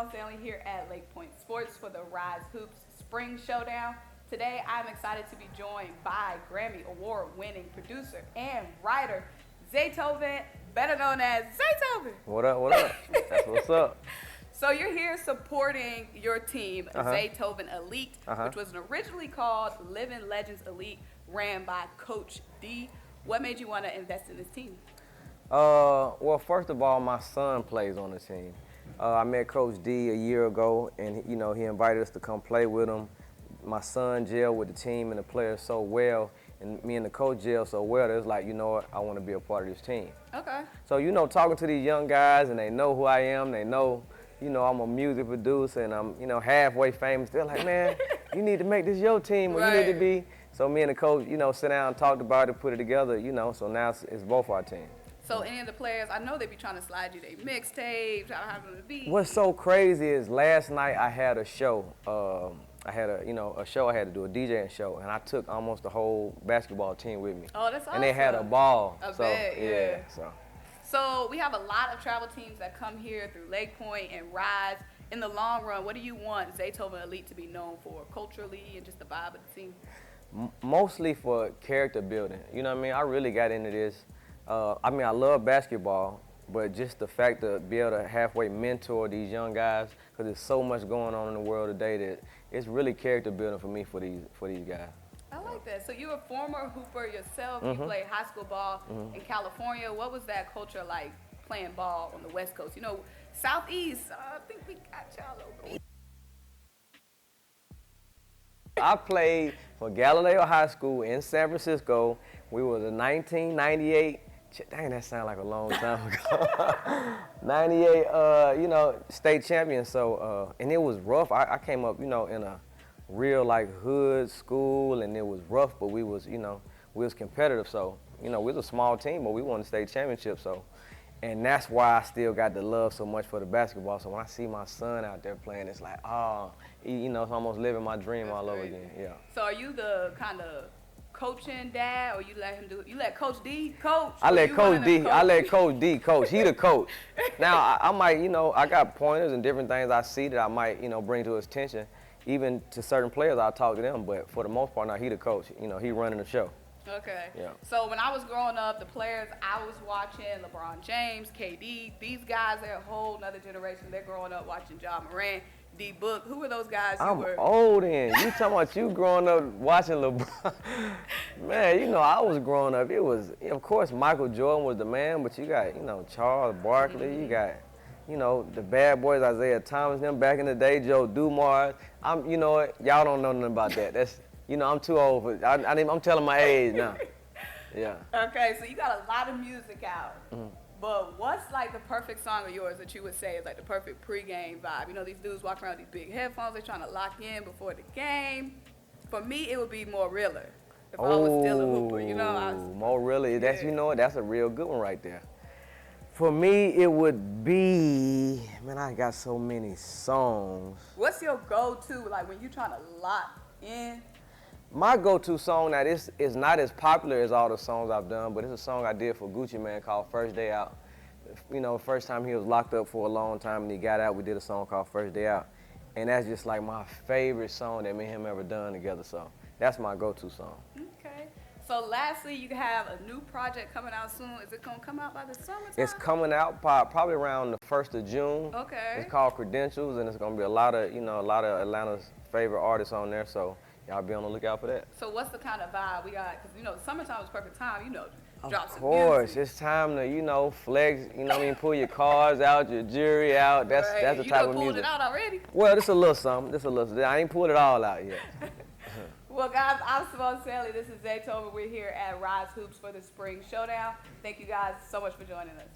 Symone Stanley here at Lake Point Sports for the RYZE Hoops Spring Showdown. Today, I'm excited to be joined by Grammy Award-winning producer and writer, Zaytoven, better known as Zaytoven. What up, what up? That's what's up. So you're here supporting your team, Zaytoven Elite, which was originally called Living Legends Elite, ran by Coach D. What made you want to invest in this team? Well, first of all, my son plays on the team. I met Coach D a year ago, and he invited us to come play with him. My son gelled with the team and the players so well, and me and the coach gelled so well that it's like, you know what, I want to be a part of this team. Okay. So, talking to these young guys, and they know who I am, they know, I'm a music producer, and I'm, halfway famous. They're like, man, you need to make this your team, or you need to be. So me and the coach, sit down and talked about it, put it together, so now it's both our team. So any of the players, I know they be trying to slide you their mixtapes, try to have them to beat. What's so crazy is last night I had a show. I had a show I had to do, a DJing show, and I took almost the whole basketball team with me. Oh, that's awesome. And they had a ball. I bet, yeah. So we have a lot of travel teams that come here through Lake Point and RYZE. In the long run, what do you want Zaytoven Elite to be known for culturally and just the vibe of the team? Mostly for character building. You know what I mean? I really got into this. I love basketball, but just the fact to be able to halfway mentor these young guys, because there's so much going on in the world today that it's really character building for me for these guys. I like that. So you're a former hooper yourself. You played high school ball in California. What was that culture like playing ball on the West Coast? Southeast, I think we got y'all over there. I played for Galileo High School in San Francisco. We were the 1998, dang, that sounds like a long time ago. 98, state champion. So, and it was rough. I came up, in a real hood school, and it was rough, but we was competitive. So, we was a small team, but we won the state championship. So, and that's why I still got the love so much for the basketball. So when I see my son out there playing, it's like, it's almost living my dream all over again. Yeah. So are you the kind of coaching dad, or you let him do it? You let Coach D coach? I let Coach D coach. He the coach. Now I might, I got pointers and different things I see that I might, bring to his attention. Even to certain players, I'll talk to them. But for the most part, now he the coach. He running the show. Okay. Yeah. So when I was growing up, the players I was watching, LeBron James, KD, these guys, they're a whole nother generation. They're growing up watching Ja Morant, D Book. Who were those guys you were? I'm old then. You talking about you growing up watching LeBron. Man, I was growing up. It was, of course, Michael Jordan was the man, but you got, Charles Barkley. You got, the bad boys, Isaiah Thomas, them back in the day, Joe Dumars. You know what? Y'all don't know nothing about that. That's, I'm too old for. I'm telling my age now. Yeah. Okay, so you got a lot of music out. But what's the perfect song of yours that you would say is the perfect pregame vibe? These dudes walk around with these big headphones, they're trying to lock in before the game. For me, it would be More Realer. If I was still a hooper, More Realer. That's that's a real good one right there. For me, it would be, man, I got so many songs. What's your go-to when you're trying to lock in? My go-to song that is not as popular as all the songs I've done, but it's a song I did for Gucci Mane called First Day Out. First time he was locked up for a long time and he got out, we did a song called First Day Out. And that's just my favorite song that me and him ever done together. So that's my go-to song. Okay. So lastly, you have a new project coming out soon. Is it going to come out by the summertime? It's coming out probably around the 1st of June. Okay. It's called Credentials, and it's going to be a lot of Atlanta's favorite artists on there. So y'all be on the lookout for that. So what's the kind of vibe we got? Because, summertime is perfect time, drop some music. Of course. It's time to, flex, pull your cards out, your jewelry out. That's the type of music. You pulled it out already? Well, this a little something. I ain't pulled it all out yet. Well, guys, I'm Symone Stanley. This is Zaytoven. We're here at RYZE Hoops for the Spring Showdown. Thank you guys so much for joining us.